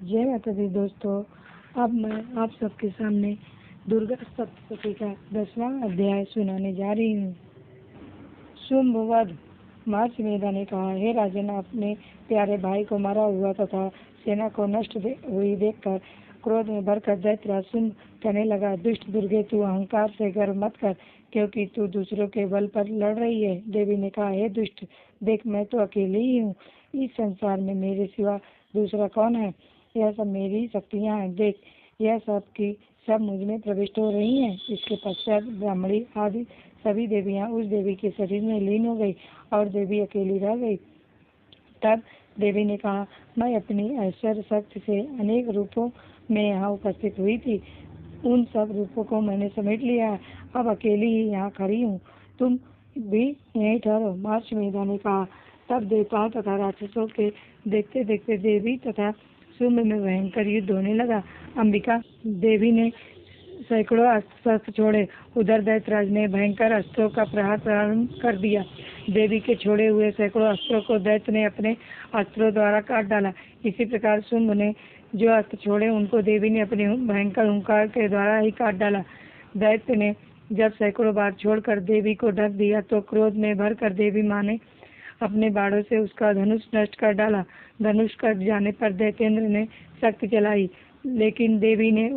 जय माता दी दोस्तों। अब मैं आप सबके सामने दुर्गा सप्तशती का 10वां अध्याय सुनाने जा रही हूँ। शुंभवध महाश्वेता ने कहा, हे राजन, अपने प्यारे भाई को मारा हुआ तथा सेना को नष्ट हुई देखकर क्रोध में भरकर दैत्यराज शुंभ कहने लगा, दुष्ट दुर्गे, तू अहंकार से गर्व मत कर, क्योंकि तू दूसरों के बल पर लड़ रही है। देवी ने कहा, हे दुष्ट, देख, मैं तो अकेली ही हूँ। इस संसार में मेरे सिवा दूसरा कौन है? यह सब मेरी शक्तियाँ हैं। देख, यह सब की सब मुझ में प्रविष्ट हो रही हैं। इसके पश्चात ब्राह्मणी आदि सभी देवियाँ उस देवी के शरीर में लीन हो गई और देवी अकेली रह गई। तब देवी ने कहा, मैं अपनी ऐश्वर्य शक्ति से अनेक रूपों में यहाँ उपस्थित हुई थी। उन सब रूपों को मैंने समेट लिया है। अब अकेली ही यहाँ खड़ी हूँ। तुम भी यहीं ठहरो। महाश्वेता ने कहा। तब देवताओं तथा राक्षसों के देखते देखते देवी तथा शुंभ में भयंकर युद्ध होने लगा। अंबिका देवी ने सैकड़ों अस्त्र छोड़े। उधर दैत्यराज ने भयंकर अस्त्रों का प्रहार प्रारंभ कर दिया। देवी के छोड़े हुए सैकड़ों अस्त्रों को दैत्य ने अपने अस्त्रों द्वारा काट डाला। इसी प्रकार शुंभ ने जो अस्त्र छोड़े उनको देवी ने अपने भयंकर हुंकार के द्वारा ही काट डाला। दैत्य ने जब सैकड़ों बार छोड़कर देवी को ढक दिया तो क्रोध में भरकर देवी माँ ने अपने बाणों से उसका धनुष नष्ट कर डाला। धनुष कट जाने पर दैत्येंद्र ने शक्ति चलाई, लेकिन देवी ने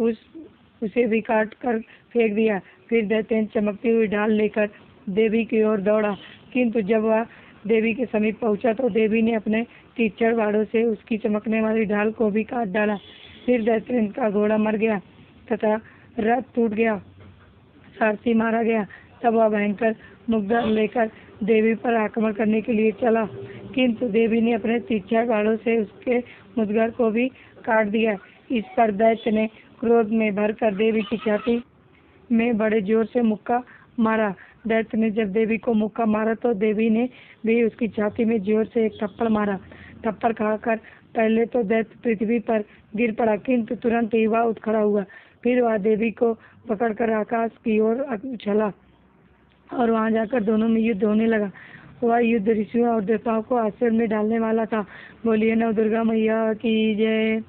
उसे भी काट कर फेंक दिया। फिर दैत्येंद्र चमकती हुई ढाल लेकर देवी की ओर दौड़ा, किंतु जब वह देवी के समीप पहुंचा तो देवी ने अपने तीक्ष्ण बाणों से उसकी चमकने वाली ढाल को भी काट डाला। फिर दैत्येंद्र का घोड़ा मर गया तथा रथ टूट गया, सारथी मारा गया। तब वह भयंकर मुद्गर लेकर देवी पर आक्रमण करने के लिए चला, किंतु देवी ने अपने तीक्ष्ण बाणों से उसके मुद्गर को भी काट दिया। इस पर दैत्य ने क्रोध में भरकर देवी की छाती में बड़े जोर से मुक्का मारा। दैत्य ने जब देवी को मुक्का मारा तो देवी ने भी उसकी छाती में जोर से एक थप्पड़ मारा। थप्पड़ खाकर पहले तो दैत्य पृथ्वी पर गिर पड़ा, किंतु तुरंत ही वह उठ खड़ा हुआ। फिर वह देवी को पकड़कर आकाश की ओर उछला और वहां जाकर दोनों में युद्ध होने लगा। वह युद्ध ऋषियों और देवताओं को आश्चर्य में डालने वाला था। बोलिए नव दुर्गा मैया की जय।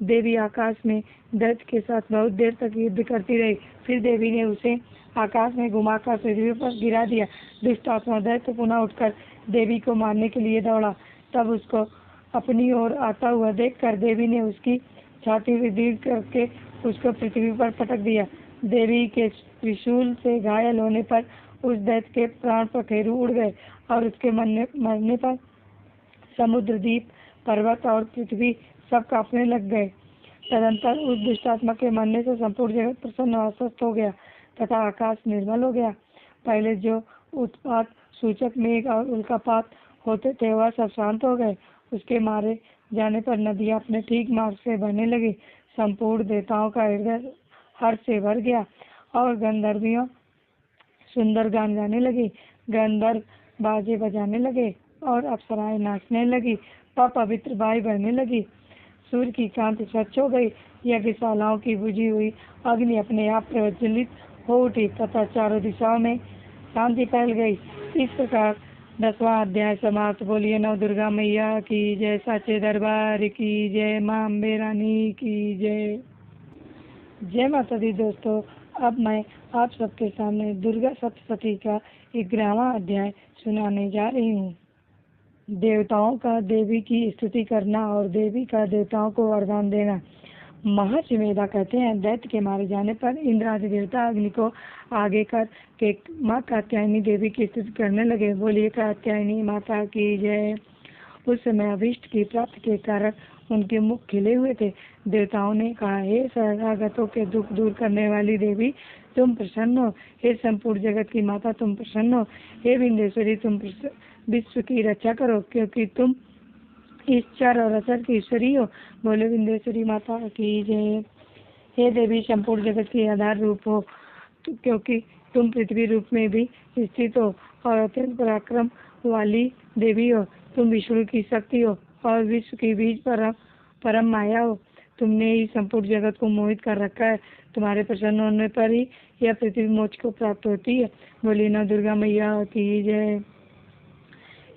देवी आकाश में दैत्य के साथ बहुत देर तक युद्ध करती रही। फिर देवी ने उसे आकाश में घुमाकर पृथ्वी पर गिरा दिया। दुष्ट आत्मा दैत्य पुनः उठकर देवी को मारने के लिए दौड़ा। तब उसको अपनी ओर आता हुआ देखकर देवी ने उसकी छाती विदीर्ण करके उसको पृथ्वी पर पटक दिया। देवी के त्रिशूल से घायल होने पर उस दैत्य के प्राण पखेरु उड़ गए और उसके मरने पर समुद्र, द्वीप, पर्वत और पृथ्वी सब कांपने लग गए। तदंतर उस दुष्टात्मा के मरने से संपूर्ण जगत प्रसन्न और स्वस्थ हो गया तथा आकाश निर्मल हो गया। पहले जो उत्पात सूचक मेघ और उल्कापात होते थे वह सब शांत हो गए। उसके मारे जाने पर नदियां अपने ठीक मार्ग से बहने लगी। संपूर्ण देवताओं का हृदय हर्ष से भर गया और गंधर्वियों सुंदर गान गाने लगी। गंधर्व बाजे बजाने लगे और अप्सराएं नाचने लगी। पवित्र वायु बहने लगी। सूर्य की कांति स्वच्छ हो गई। यज्ञशालाओं की बुझी हुई अग्नि अपने आप प्रज्वलित हो उठी तथा चारों दिशाओं में शांति फैल गई। इस प्रकार 10वां अध्याय समाप्त। बोलिए नव दुर्गा मैया की जय। साचे दरबार की जय। मां अम्बे रानी की जय। जय माता दी दोस्तों। अब मैं आप सबके सामने दुर्गा सप्तशती का 11वां अध्याय सुनाने जा रही हूँ। देवताओं का देवी की स्तुति करना और देवी का देवताओं को वरदान देना। महर्षि मेधा कहते हैं, दैत्य के मारे जाने पर इंद्र आदि देवता अग्नि को आगे कर के माँ कात्यायनी देवी की स्तुति करने लगे। बोलिए कात्यायनी माता की जय। उस समय अभिष्ट की प्राप्ति के कारण उनके मुख खिले हुए थे। देवताओं ने कहा, हे शरणागतों के दुख दूर करने वाली देवी, तुम प्रसन्न हो। हे संपूर्ण जगत की माता, तुम प्रसन्न हो। हे विंध्येश्वरी, तुम विश्व की रक्षा करो, क्योंकि तुम इस चर और अचर की ईश्वरी हो। बोले विंध्येश्वरी माता की जय। हे देवी, संपूर्ण जगत की आधार रूप हो, क्योंकि तुम पृथ्वी रूप में भी स्थित हो और अत्यंत पराक्रम वाली देवी हो। तुम विष्णु की शक्ति हो और विश्व की बीज परम माया हो। तुमने ही संपूर्ण जगत को मोहित कर रखा है। तुम्हारे प्रसन्न होने पर ही यह पृथ्वी मोक्ष को प्राप्त होती है। बोली नव दुर्गा मैया की जय।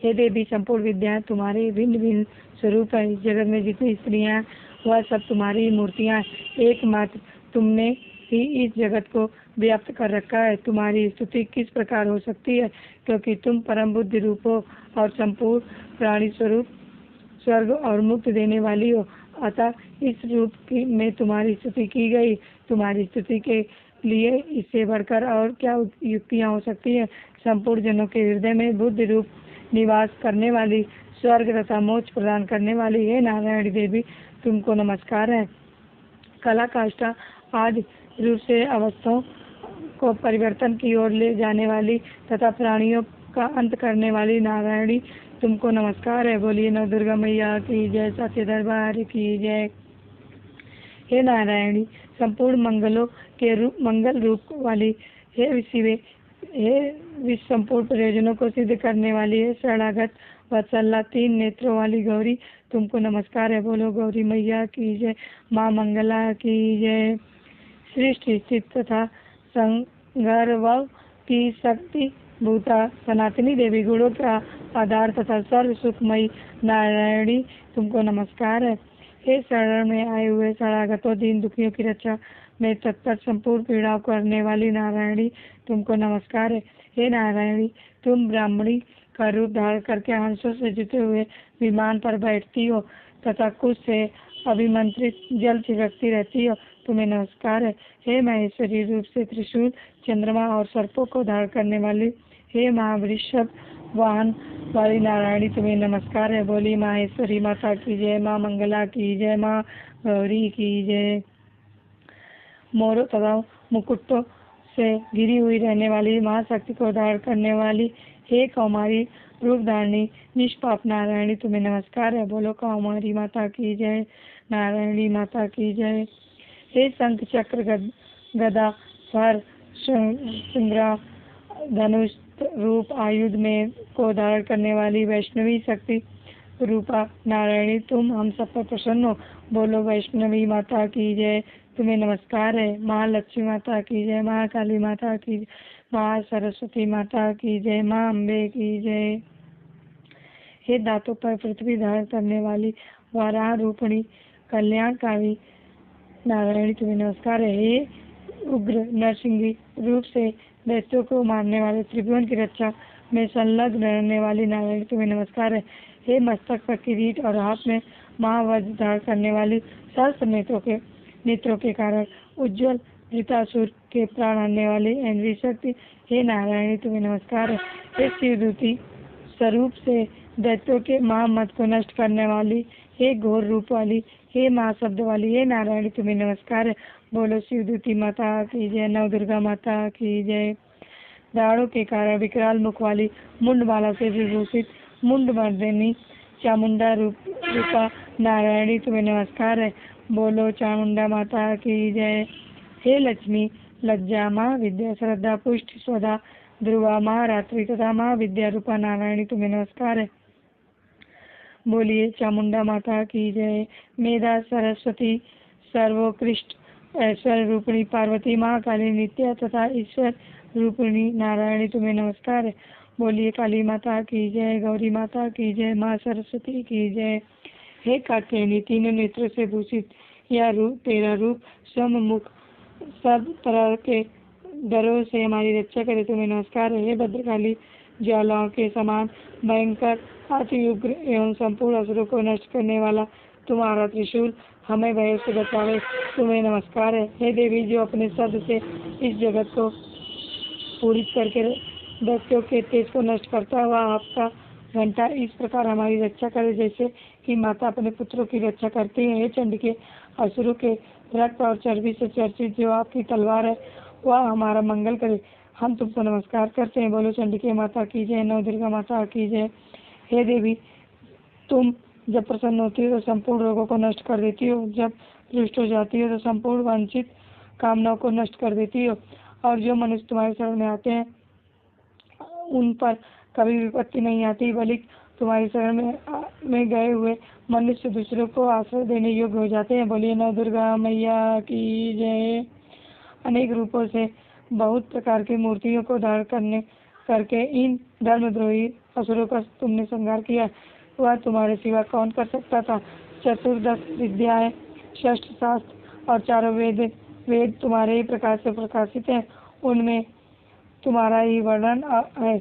हे देवी, संपूर्ण विद्याएं तुम्हारे भिन्न भिन्न स्वरूप है। इस जगत में जितनी स्त्रियां वह सब तुम्हारी ही मूर्तियाँ हैं। एकमात्र तुमने ही इस जगत को व्याप्त कर रखा है। तुम्हारी स्तुति किस प्रकार हो सकती है, क्योंकि तुम परम बुद्धि रूप हो और संपूर्ण प्राणी स्वरूप स्वर्ग और मुक्त देने वाली हो। अतः इस रूप में तुम्हारी स्तुति की गई। तुम्हारी स्तुति के लिए इससे बढ़कर और क्या युक्तियाँ हो सकती है। संपूर्ण जनों के हृदय में बुद्धि रूप निवास करने वाली, स्वर्ग तथा मोक्ष प्रदान करने वाली, हे नारायणी देवी, तुमको नमस्कार है। कला काष्ठा आदि रूप से अवस्थाओं को परिवर्तन की ओर ले जाने वाली तथा प्राणियों का अंत करने वाली नारायणी, तुमको नमस्कार है। बोलिए नव दुर्गा मैया की जय, सत्य दरबार की जय। हे नारायणी, संपूर्ण मंगलों के मंगल रूप वाली, हे विश्व संपूर्ण प्रयोजनों को सिद्ध करने वाली, है शरणागत वत्सला, 3 नेत्रों वाली गौरी, तुमको नमस्कार है। बोलो गौरी मैया की जय, माँ मंगला की जय। सृष्टि स्थिति तथा संगर्व की शक्ति भूता सनातनी देवी, गुणों का आधार तथा सर्व सुखमयी नारायणी, तुमको नमस्कार है। हे शरण में आए हुए शरणागतों, दीन दुखियों की रक्षा में तत्पर, संपूर्ण पीड़ाओं करने वाली नारायणी, तुमको नमस्कार है। हे नारायणी, तुम ब्राह्मणी का रूप धारण करके हंसों से जुटे हुए विमान पर बैठती हो तथा कुछ से अभिमंत्रित जल छिड़कती रहती हो, तुम्हें नमस्कार है। हे महेश्वरी रूप से त्रिशूल, चंद्रमा और सर्पों को धारण करने वाली, हे महावृषभ वाहन वाली नारायणी, तुम्हें नमस्कार है। बोली माहेश्वरी माता की जय, माँ मंगला की जय, माँ गौरी की जय। मोरों तथा मुकुटों से घिरी हुई रहने वाली, महाशक्ति को धारण करने वाली, हे कौमारी रूप धारणी निष्पाप नारायणी, तुम्हें नमस्कार है। बोलो कौमारी माता की जय, नारायणी माता की जय। हे शंख चक्र गदा फर संग्राम धनुष रूप आयुध में को धारण करने वाली वैष्णवी शक्ति रूपा नारायणी, तुम हम सब पर प्रसन्न हो। बोलो वैष्णवी माता की जय, तुम्हें नमस्कार है। महालक्ष्मी माता की जय, महाकाली माता की जय, माँ सरस्वती माता की जय, माँ अम्बे की जय। हे दांतों पर पृथ्वी धारण करने वाली वराह रूपणी कल्याणकारी नारायणी, तुम्हें नमस्कार है। हे उग्र नरसिंही रूप से दैत्यों को मारने वाले, त्रिभुवन की रक्षा में संलग्न रहने वाली नारायणी, तुम्हें नमस्कार है। हे मस्तक पर किरीट और हाथ में महावज्र धारण करने वाली, सहस्त्र नेत्रों के कारण उज्ज्वल धृतासुर के प्राण आने वाली ऐन्द्री शक्ति, हे नारायणी, तुम्हें नमस्कार है। हे शिवदूती स्वरूप से दैत्यों के महामत को नष्ट करने वाली, हे घोर रूप वाली, हे महाशब्द वाली, हे नारायणी, तुम्हें नमस्कार है। बोलो शिवदूती माता की जय, नव दुर्गा माता की जय। दाढ़ों के कारण विकराल मुख वाली, मुंडमाला से विभूषित मुंड मर्दिनी चामुंडा रूपा नारायणी, तुम्हें नमस्कार है। बोलो चामुंडा माता की जय। हे लक्ष्मी लज्जा माँ विद्या श्रद्धा पुष्टि स्वधा ध्रुवा माँ रात्रि तथा माँ विद्या रूपा नारायणी, तुम्हें नमस्कार है। बोलिए चामुंडा माता की जय। मेधा सरस्वती सर्वोत्कृष्ट ऐश्वर्य रूपिणी पार्वती, महाकाली नित्य तथा ईश्वर रूपिणी नारायणी, तुम्हें नमस्कार है। बोलिए काली माता की जय, गौरी माता की जय, माँ सरस्वती की जय। हे कात्यायनी, तीनों नेत्रों से भूषित यह रूप, तेरा रूप सम्मुख सब तरह के डरों से हमारी रक्षा करे, तुम्हें नमस्कार है। हे भद्रकाली, ज्वालाओं के समान भयंकर अति उग्र एवं संपूर्ण असुरों को नष्ट करने वाला तुम्हारा त्रिशूल हमें भय से बचावे, तुम्हें नमस्कार है। हे देवी, जो अपने शब्द से इस जगत को पूरित करके दैत्यों के तेज को नष्ट करता है, वह आपका घंटा इस प्रकार हमारी रक्षा करे जैसे कि माता अपने पुत्रों की रक्षा करती है। हे चंडिके, असुरों के रक्त और चर्बी से चर्चित जो आपकी तलवार है, वह हमारा मंगल करे, हम तुमको नमस्कार करते हैं। बोलो चंडिके माता की जय, नव दुर्गा माता की जय। हे देवी, तुम जब प्रसन्न होती हो तो संपूर्ण रोगों को नष्ट कर देती हो, जब रुष्ट हो जाती हो तो संपूर्ण वांछित कामनाओं को नष्ट कर देती हो, और जो मनुष्य तुम्हारे शरण में आते हैं उन पर कभी विपत्ति नहीं आती, बल्कि तुम्हारी शरण में गए हुए मनुष्य दूसरों को आश्रय देने योग्य हो जाते हैं। बोलिए नव दुर्गा मैया की जय। अनेक रूपों से बहुत प्रकार की मूर्तियों को धारण करके इन धर्मद्रोही असुरों का तुमने संहार किया, वह तुम्हारे सिवा कौन कर सकता था। चतुर्दश विद्याएं षष्ठ शास्त्र और चारों वेद तुम्हारे ही प्रकाश से प्रकाशित हैं, उनमें तुम्हारा ही वर्णन है।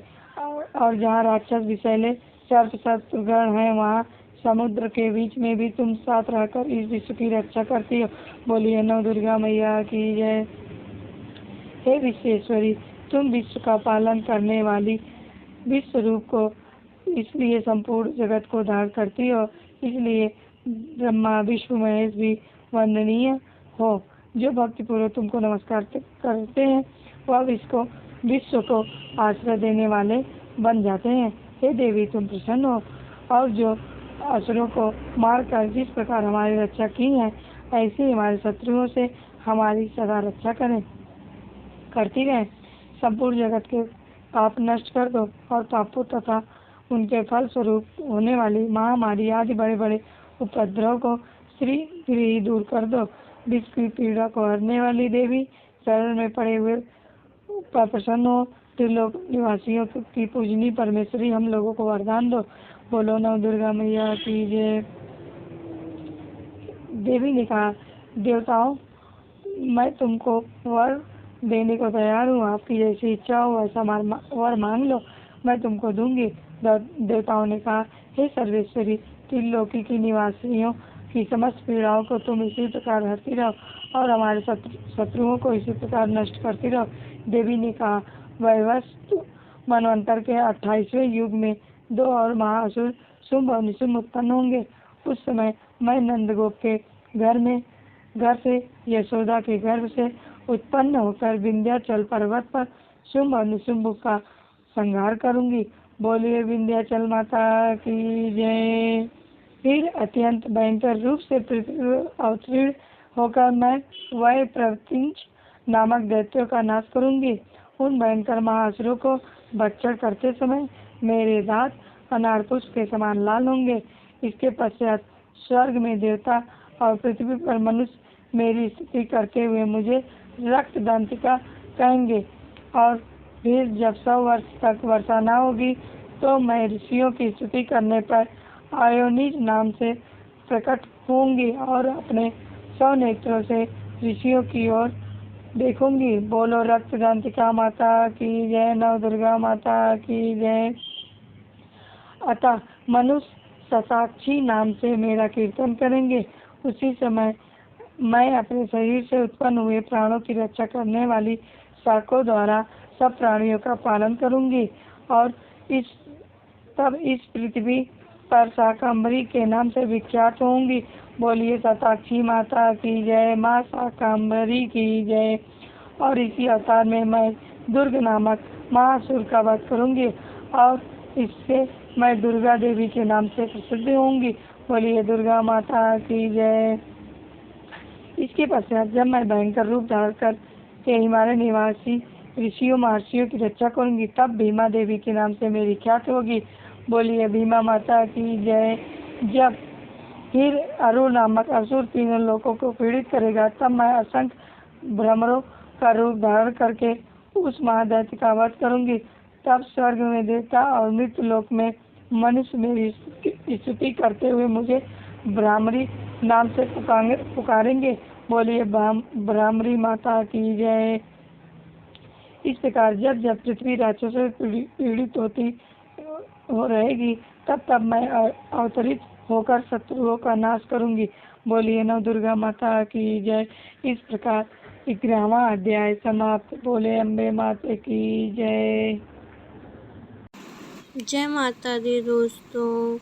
और जहाँ राक्षस विषैले सर्प शत्रुगण है, वहाँ समुद्र के बीच में भी तुम साथ रहकर इस विश्व की रक्षा करती हो। बोलिए नव दुर्गा मैया की जय। हे विश्वेश्वरी, तुम विश्व का पालन करने वाली विश्व रूप को इसलिए संपूर्ण जगत को धारण करती हो, इसलिए ब्रह्मा विष्णु महेश भी वंदनीय हो। जो भक्तिपूर्वक तुमको नमस्कार करते हैं वह विश्व को आश्रय देने वाले बन जाते हैं। हे देवी, तुम प्रसन्न हो और जो असुरों को मारकर जिस प्रकार हमारी रक्षा की है, ऐसे ही हमारे शत्रुओं से हमारी सदा रक्षा करती रहे। संपूर्ण जगत के पाप नष्ट कर दो और पापों तथा उनके फल स्वरूप होने वाली महामारी आदि बड़े बड़े उपद्रव को शीघ्र ही दूर कर दो। विश्व की पीड़ा को हरने वाली देवी, शरण में पड़े हुए पर प्रसन्न हो। त्रिलोक निवासियों की पूजनी परमेश्वरी, हम लोगों को वरदान दो। बोलो नव दुर्गा मैया की जय। देवी ने कहा, देवताओं, मैं तुमको वर देने को तैयार हूँ। आपकी जैसी इच्छा हो वैसा वर मांग लो, मैं तुमको दूंगी। देवताओं ने कहा, हे सर्वेश्वरी, त्रिलोकी की निवासियों की समस्त पीड़ाओं को तुम इसी प्रकार हरती रहो और हमारे शत्रुओं को इसी प्रकार नष्ट करती रहो। देवी ने कहा, वैवस्वत मनवंतर के 28वें युग में 2 और महाअसुर शुंभ और निशुंभ उत्पन्न होंगे। उस समय मैं नंदगोप के घर से यशोदा के गर्भ से उत्पन्न होकर विंध्याचल पर्वत पर शुंभ और निशुंभ का संहार करूंगी। बोलिए विंध्याचल माता की जय। फिर अत्यंत भयंकर रूप से पृथ्वी अवतीर्ण होकर मैं वह प्रत्यंच नामक दैत्यों का नाश करूंगी। उन भयंकर महाअसुरों को भक्षण करते समय मेरे दांत अनार पुष्प के समान लाल होंगे। इसके पश्चात स्वर्ग में देवता और पृथ्वी पर मनुष्य मेरी स्तुति करते हुए मुझे रक्त दंतिका कहेंगे। और फिर जब 100 वर्ष तक वर्षा न होगी तो मैं ऋषियों की स्तुति करने पर आयोनिज नाम से प्रकट होंगी और अपने 100 नेत्रों से ऋषियों की ओर देखूंगी। बोलो रक्त दंतिका माता की जय, नव दुर्गा माता की जय। अतः मनुष्य शताक्षी नाम से मेरा कीर्तन करेंगे। उसी समय मैं अपने शरीर से उत्पन्न हुए प्राणों की रक्षा करने वाली शाखों द्वारा सब प्राणियों का पालन करूंगी और तब इस पृथ्वी पर शाकंभरी के नाम से विख्यात होंगी। बोलिए शताक्षी माता की जय, माँ शाकंभरी की जय। और इसी अवतार में मैं दुर्ग नामक महासुर का वध करूंगी और इससे मैं दुर्गा देवी के नाम से प्रसिद्ध होंगी। बोलिए दुर्गा माता की जय। इसके पश्चात जब मैं भयंकर रूप धारण कर के हिमालय निवासी ऋषियों महर्षियों की रक्षा करूंगी, तब भीमा देवी के नाम से मेरी ख्यात होगी। बोलिए भीमा माता की जय। जब फिर अरुण नामक असुर तीनों लोगों को पीड़ित करेगा, तब मैं असंख्य भ्रमरों का रूप धारण करके उस महादैत्य का वध करूंगी। तब स्वर्ग में देवता और मृत्यु लोक में मनुष्य मेरी स्तुति करते हुए मुझे भ्रामरी नाम से पुकारेंगे। बोलिए भ्रामरी माता की जय। इस प्रकार जब जब पृथ्वी राक्षसों से पीड़ित हो रहेगी, तब मैं अवतरित होकर शत्रुओं का नाश करूंगी। बोलिए नव दुर्गा माता की जय। इस प्रकार 11वां अध्याय समाप्त। बोले अम्बे माता की जय। जय माता दी दोस्तों।